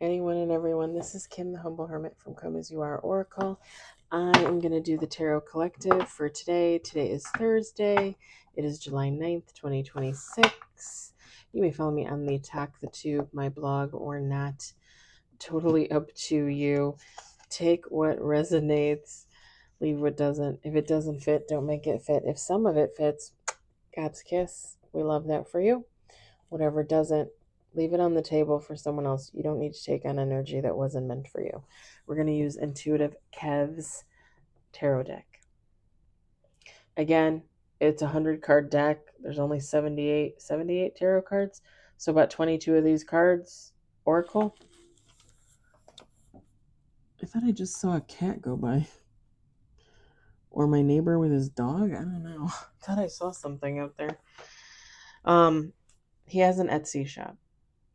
anyone and everyone. This is Kim, the Humble Hermit from Come As You Are Oracle. I am going to do the Tarot Collective for today. Today is Thursday. It is July 9th, 2026. You may follow me on the Talk the Tube, my blog, or not. Totally up to you. Take what resonates, leave what doesn't. If it doesn't fit, don't make it fit. If some of it fits, God's kiss. We love that for you. Whatever doesn't, leave it on the table for someone else. You don't need to take on energy that wasn't meant for you. We're going to use Intuitive Kev's tarot deck. Again, it's a 100-card deck. There's only 78 tarot cards. So about 22 of these cards, Oracle. I thought I just saw a cat go by. Or my neighbor with his dog. I don't know. I thought I saw something out there. He has an Etsy shop.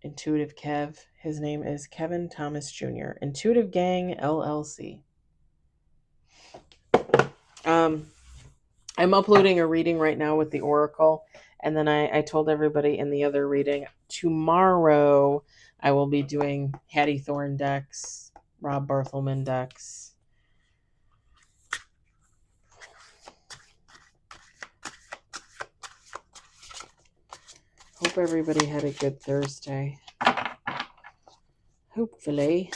Intuitive Kev. His name is Kevin Thomas Jr. Intuitive Gang LLC. I'm uploading a reading right now with the Oracle, and then I told everybody in the other reading tomorrow I will be doing Hattie Thorne decks, Rob Barthelman decks. Hope everybody had a good Thursday. Hopefully.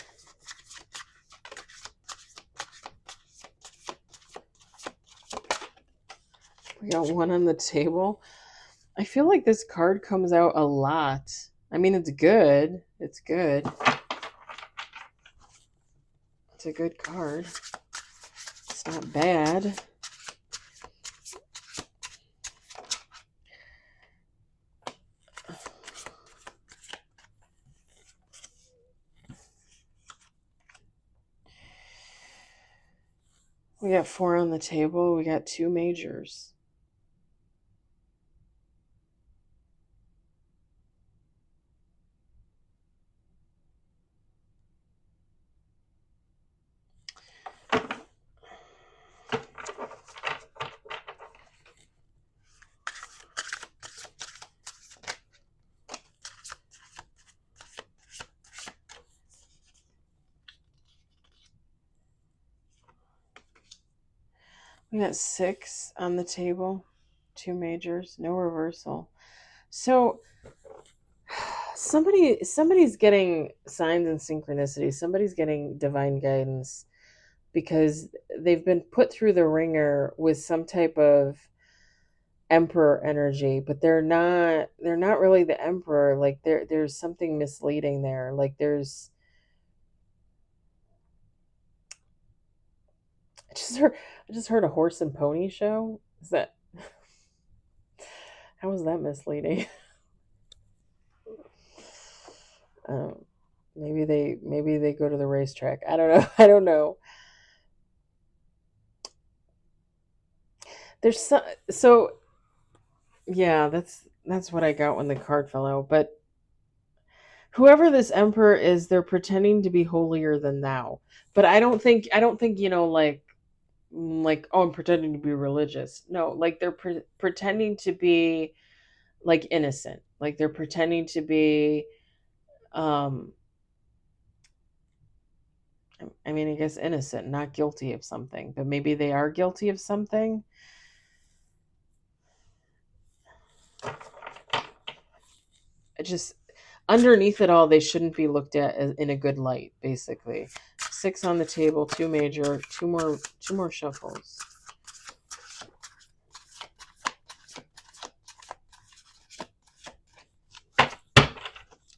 We got one on the table. I feel like this card comes out a lot. I mean, it's good. It's good. It's a good card. It's not bad. We got 4 on the table. We got 2 majors. We got 6 on the table, 2 majors, no reversal. So somebody's getting signs and synchronicity. Somebody's getting divine guidance because they've been put through the ringer with some type of emperor energy, but they're not really the emperor. Like there's something misleading there. Like there's I just heard a horse and pony show. Is that how is that misleading? Maybe they go to the racetrack. I don't know. I don't know. There's so yeah, that's what I got when the card fell out. But whoever this emperor is, they're pretending to be holier than thou. But I don't think like oh, I'm pretending to be religious. No, like they're pretending to be like innocent. Like they're pretending to be I mean, I guess innocent, not guilty of something, but maybe they are guilty of something. It just underneath it all, they shouldn't be looked at in a good light. Basically, 6 on the table, 2 major, two more shuffles.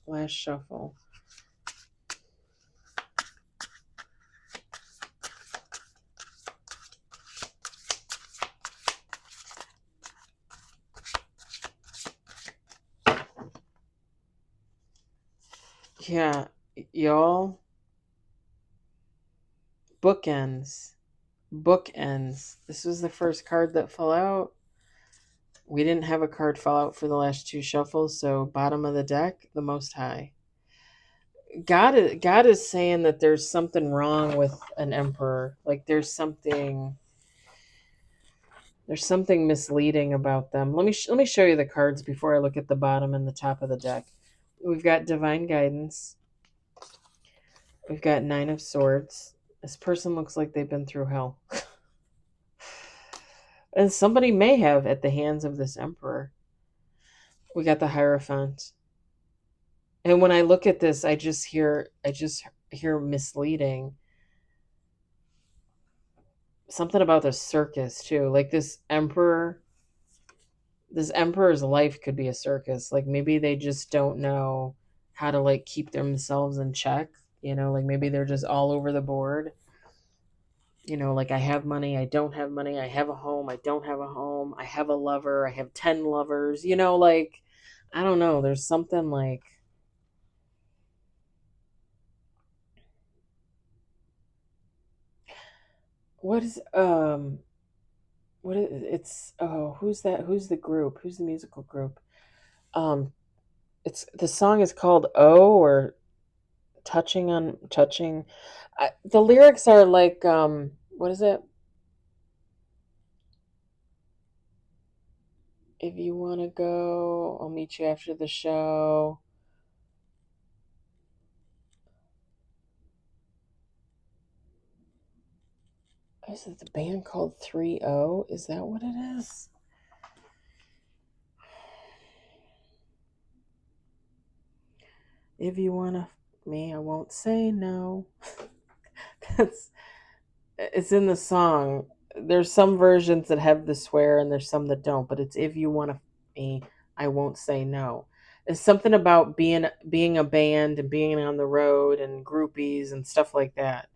Last shuffle. Yeah, y'all. Bookends. This was the first card that fell out. We didn't have a card fall out for the last 2 shuffles, so bottom of the deck, the Most High. God is saying that there's something wrong with an emperor. Like there's something misleading about them. Let me show you the cards before I look at the bottom and the top of the deck. We've got divine guidance. We've got Nine of Swords. This person looks like they've been through hell. And somebody may have at the hands of this Emperor. We got the Hierophant. And when I look at this, I just hear misleading. Something about the circus too. Like this emperor's life could be a circus. Like maybe they just don't know how to like keep themselves in check. Like maybe they're just all over the board. Like I have money, I don't have money, I have a home, I don't have a home, I have a lover, I have 10 lovers, like I don't know. There's something like what is what is it's oh who's that who's the group who's the musical group um it's the song is called or touching. The lyrics are like what is it? If you want to go, I'll meet you after the show. Is it the band called 3-0? Is that what it is? If you want me, I won't say no. It's in the song. There's some versions that have the swear and there's some that don't, but it's if you want me, I won't say no. It's something about being a band and being on the road and groupies and stuff like that.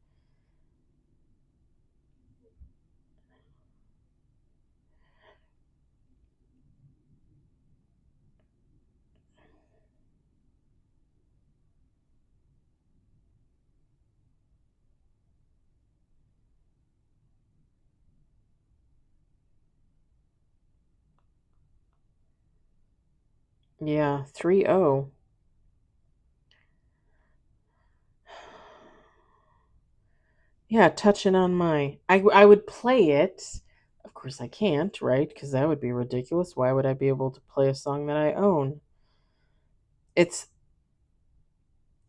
Yeah, 3-0. Yeah, touching on I would play it. Of course I can't, right? Because that would be ridiculous. Why would I be able to play a song that I own? It's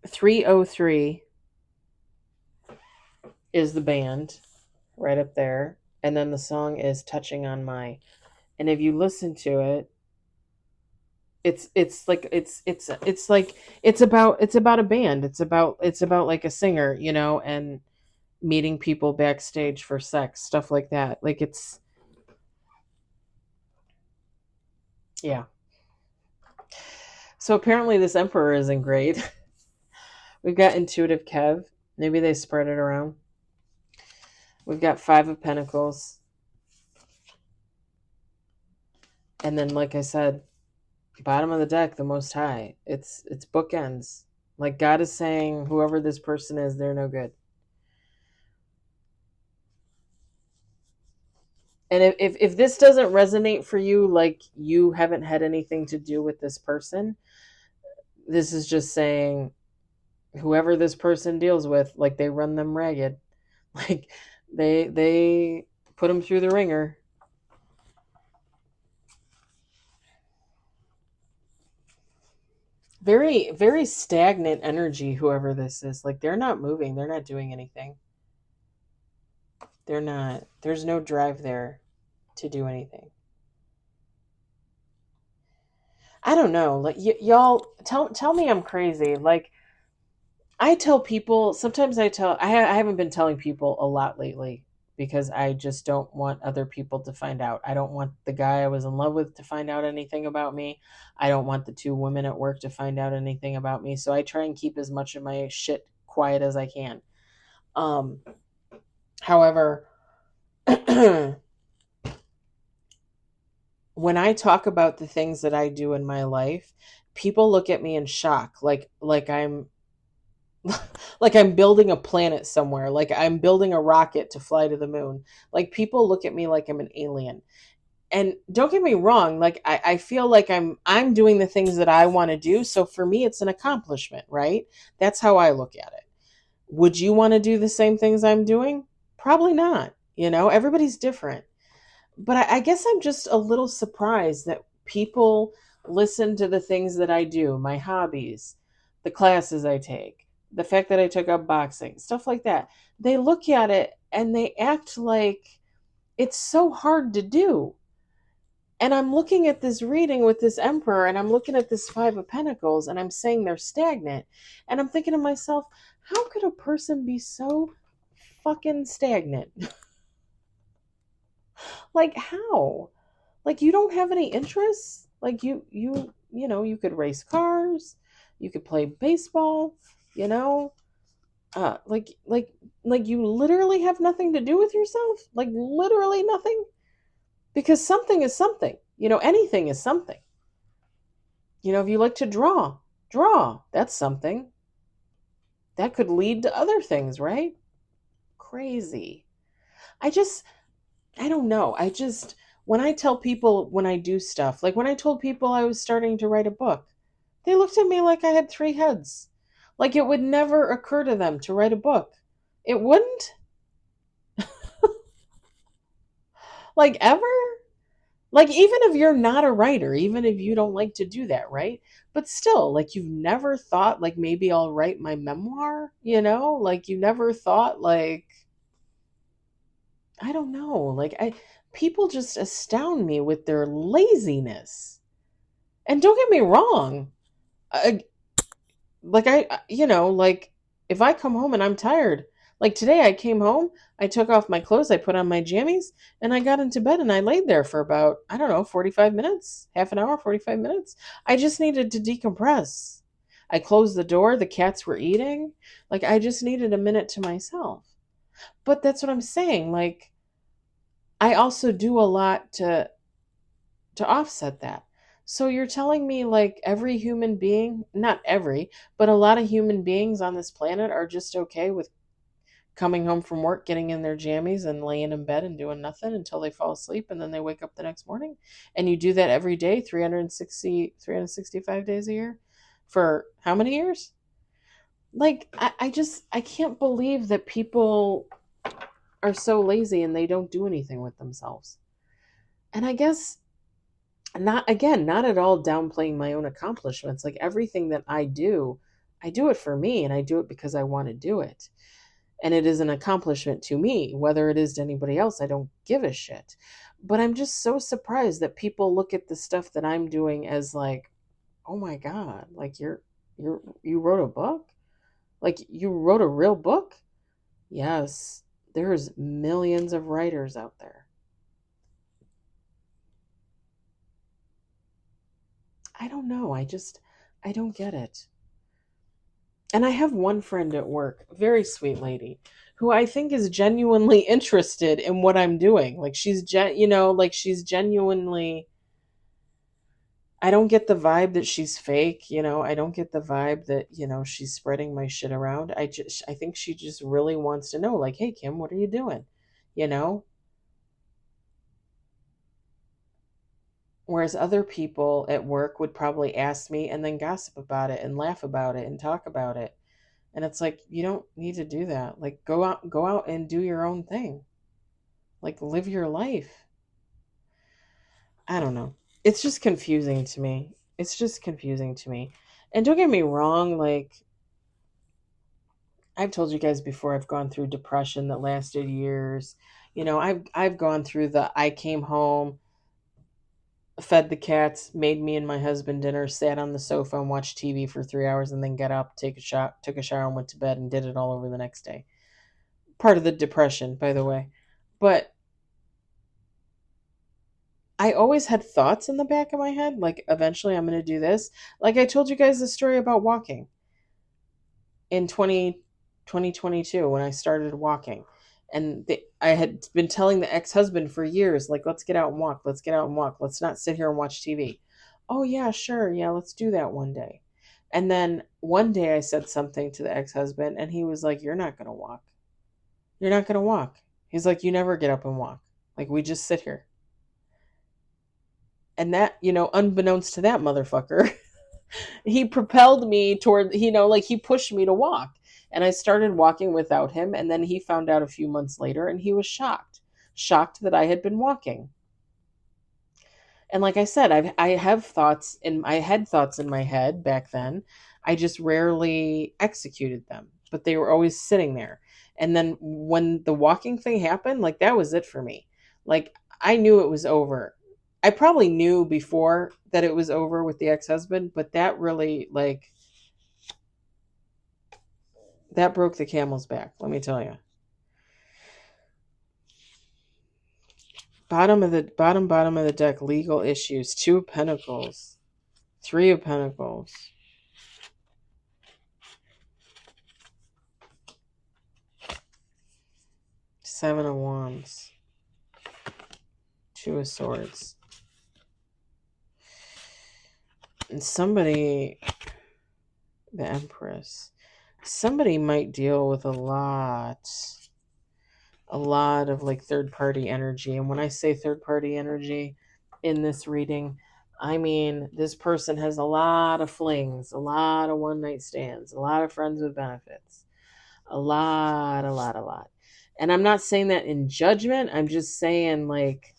303 is the band right up there. And then the song is Touching on My. And if you listen to it, it's like it's like it's about a band. It's about like a singer, and meeting people backstage for sex, stuff like that. Like it's yeah. So apparently this emperor isn't great. We've got intuitive Kev. Maybe they spread it around. We've got 5 of Pentacles. And then like I said, bottom of the deck, the Most High. It's bookends. Like God is saying whoever this person is, they're no good. And if this doesn't resonate for you, like you haven't had anything to do with this person, this is just saying whoever this person deals with, like they run them ragged. Like they put them through the ringer. Very, very stagnant energy, whoever this is. Like they're not moving, they're not doing anything. They're not, there's no drive there to do anything. I don't know. Like y'all tell me I'm crazy. Like I tell people sometimes I haven't been telling people a lot lately because I just don't want other people to find out. I don't want the guy I was in love with to find out anything about me. I don't want the 2 women at work to find out anything about me. So I try and keep as much of my shit quiet as I can. Um However, when I talk about the things that I do in my life, people look at me in shock, like I'm like I'm building a planet somewhere, like I'm building a rocket to fly to the moon. Like people look at me like I'm an alien. And don't get me wrong, like I feel like I'm doing the things that I want to do. So for me it's an accomplishment, right? That's how I look at it. Would you want to do the same things I'm doing? Probably not. Everybody's different. But I guess I'm just a little surprised that people listen to the things that I do, my hobbies, the classes I take, the fact that I took up boxing, stuff like that. They look at it and they act like it's so hard to do. And I'm looking at this reading with this emperor and I'm looking at this five of pentacles and I'm saying they're stagnant. And I'm thinking to myself, how could a person be so fucking stagnant? Like how? Like you don't have any interests? Like you could race cars, you could play baseball, you know? Like you literally have nothing to do with yourself? Like literally nothing? Because something is something. Anything is something. If you like to draw, that's something. That could lead to other things, right? Crazy. I just, I don't know. When I tell people when I do stuff, like when I told people I was starting to write a book, they looked at me like I had three heads. Like it would never occur to them to write a book. It wouldn't? Like ever? Like, even if you're not a writer, even if you don't like to do that, right? But still, like, you've never thought, like, maybe I'll write my memoir, Like, you never thought, like, I don't know. People just astound me with their laziness. And don't get me wrong. I, like if I come home and I'm tired, like today I came home, I took off my clothes, I put on my jammies, and I got into bed and I laid there for about, I don't know, 45 minutes, half an hour, 45 minutes. I just needed to decompress. I closed the door, the cats were eating. Like I just needed a minute to myself. But that's what I'm saying. Like I also do a lot to offset that. So you're telling me like every human being, not every, but a lot of human beings on this planet are just okay with coming home from work, getting in their jammies and laying in bed and doing nothing until they fall asleep and then they wake up the next morning? And you do that every day, 365 days a year for how many years? Like I can't believe that people are so lazy and they don't do anything with themselves. And I guess not at all downplaying my own accomplishments. Like everything that I do it for me and I do it because I want to do it. And it is an accomplishment to me. Whether it is to anybody else, I don't give a shit. But I'm just so surprised that people look at the stuff that I'm doing as like, oh my God, like you wrote a book? Like you wrote a real book? Yes, there's millions of writers out there. I don't know. I don't get it. And I have one friend at work, very sweet lady, who I think is genuinely interested in what I'm doing. Like like she's genuinely. I don't get the vibe that she's fake, I don't get the vibe that, she's spreading my shit around. I think she just really wants to know like, "Hey Kim, what are you doing?" You know? Whereas other people at work would probably ask me and then gossip about it and laugh about it and talk about it. And it's like, you don't need to do that. Like go out and do your own thing. Like live your life. I don't know. It's just confusing to me. It's just confusing to me. And don't get me wrong, like I've told you guys before, I've gone through depression that lasted years. I've gone through I came home, fed the cats, made me and my husband dinner, sat on the sofa and watched TV for 3 hours, and then got up, took a shower, and went to bed, and did it all over the next day. Part of the depression, by the way. But I always had thoughts in the back of my head, like eventually I'm going to do this. Like I told you guys the story about walking in 2022 when I started walking. And I had been telling the ex-husband for years, like, let's get out and walk. Let's get out and walk. Let's not sit here and watch TV. Oh, yeah, sure. Yeah, let's do that one day. And then one day I said something to the ex-husband and he was like, you're not going to walk. You're not going to walk. He's like, you never get up and walk. Like, we just sit here. And that, unbeknownst to that motherfucker, he propelled me toward, like he pushed me to walk. And I started walking without him. And then he found out a few months later and he was shocked that I had been walking. And like I said, I have thoughts I had thoughts in my head back then. I just rarely executed them, but they were always sitting there. And then when the walking thing happened, like that was it for me. Like I knew it was over. I probably knew before that it was over with the ex-husband, but that really like that broke the camel's back, let me tell you. Bottom of the deck, legal issues, 2 of Pentacles, 3 of Pentacles. Seven of Wands. 2 of Swords. And somebody, the Empress, somebody might deal with a lot of like third party energy. And when I say third party energy in this reading, I mean this person has a lot of flings, a lot of one night stands, a lot of friends with benefits, a lot. And I'm not saying that in judgment. I'm just saying, like,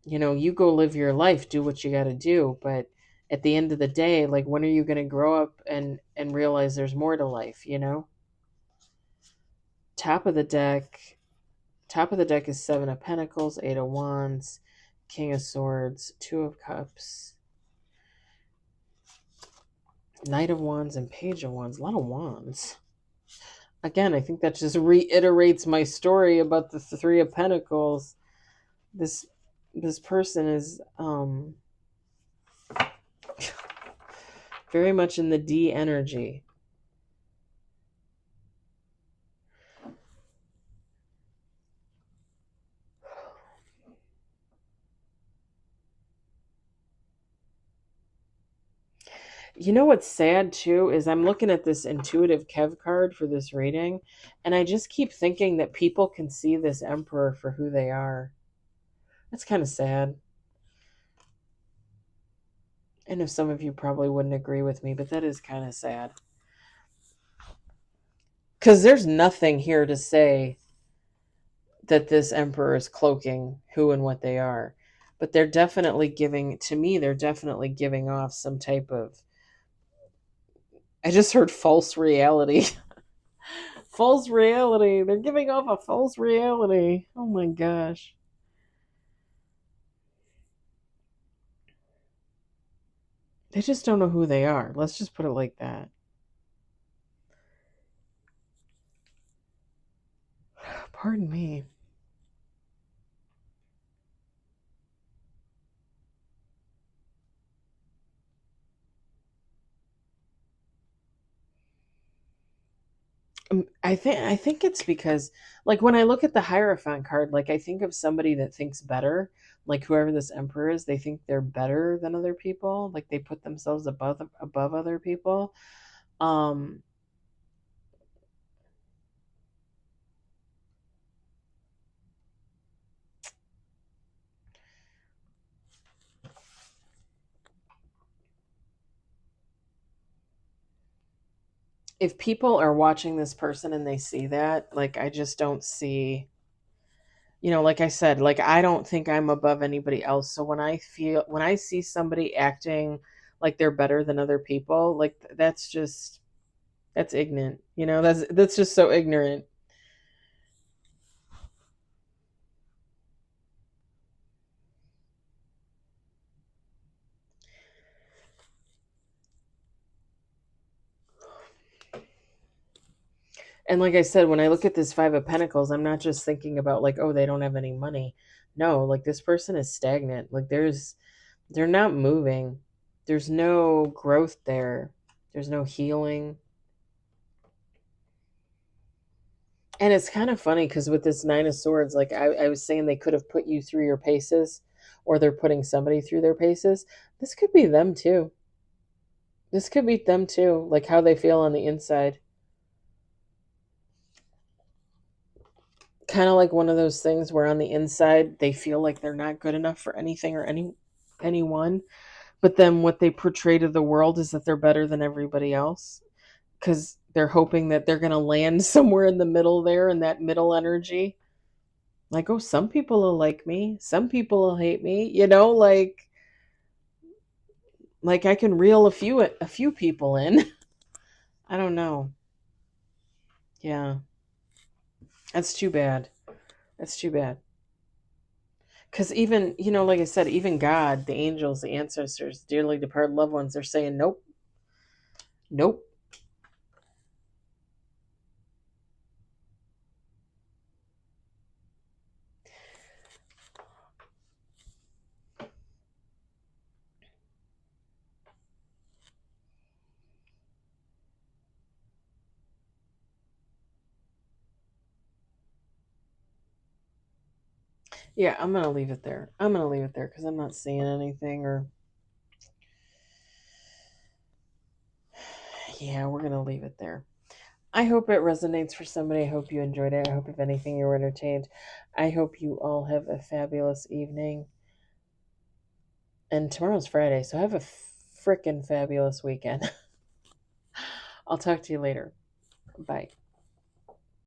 you go live your life, do what you got to do. But at the end of the day, like, when are you going to grow up and realize there's more to life, Top of the deck is 7 of Pentacles, 8 of Wands, King of Swords, 2 of Cups, Knight of Wands, and Page of Wands. A lot of wands. Again, I think that just reiterates my story about the 3 of Pentacles. This person is very much in the D energy. You know what's sad too is I'm looking at this intuitive Kev card for this reading, and I just keep thinking that people can see this Emperor for who they are. That's kind of sad. I know some of you probably wouldn't agree with me, but that is kind of sad. Because there's nothing here to say that this Emperor is cloaking who and what they are. But they're definitely giving off some type of, I just heard false reality. False reality. They're giving off a false reality. Oh my gosh. They just don't know who they are. Let's just put it like that. Pardon me. I think it's because, like, when I look at the Hierophant card, like, I think of somebody that thinks better, like whoever this Emperor is. They think they're better than other people, like they put themselves above other people. If people are watching this person and they see that, like, I just don't see, like I said, like, I don't think I'm above anybody else. So when I see somebody acting like they're better than other people, like, that's ignorant. That's just so ignorant. And like I said, when I look at this 5 of Pentacles, I'm not just thinking about, like, oh, they don't have any money. No, like, this person is stagnant. Like, they're not moving. There's no growth there. There's no healing. And it's kind of funny because with this 9 of Swords, like I was saying, they could have put you through your paces, or they're putting somebody through their paces. This could be them too. Like how they feel on the inside. Kind of like one of those things where on the inside they feel like they're not good enough for anything or anyone, but then what they portray to the world is that they're better than everybody else, because they're hoping that they're going to land somewhere in the middle there, in that middle energy. Like, oh, some people will like me, some people will hate me, you know, like I can reel a few people in. I don't know. Yeah. That's too bad. That's too bad. Because even, like I said, even God, the angels, the ancestors, dearly departed loved ones, they're saying, nope, nope. Yeah, I'm going to leave it there. I'm going to leave it there because I'm not seeing anything or. Yeah, we're going to leave it there. I hope it resonates for somebody. I hope you enjoyed it. I hope, if anything, you were entertained. I hope you all have a fabulous evening. And tomorrow's Friday, so have a frickin' fabulous weekend. I'll talk to you later. Bye.